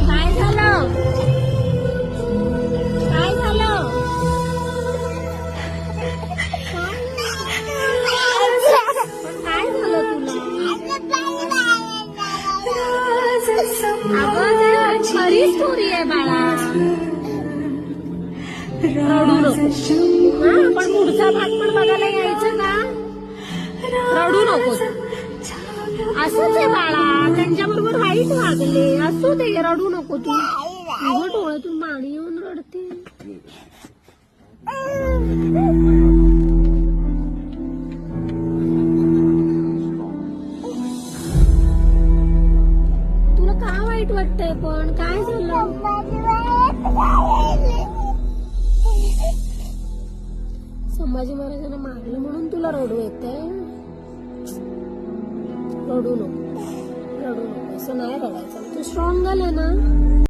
काय झालं? काय झालं? काय झालं तुला? अगं खरी स्टोरी आहे बाळा. रडू नको. हा पण पुढचा भाग पण बघायला यायचं का? रडू नको. असंच आहे बाळा, त्यांच्या बरोबर वाईट वागले, असू दे, रडू नको तू. तुझं डोळ्यातून पाणी येऊन रडते. तुला का वाईट वाटतंय पण? काय झालं? संभाजी महाराजांना मारलं म्हणून तुला रडू येतंय? रडू नको, रडू नको, असं नाही रडायचं. तू स्ट्रॉंग झालं ना.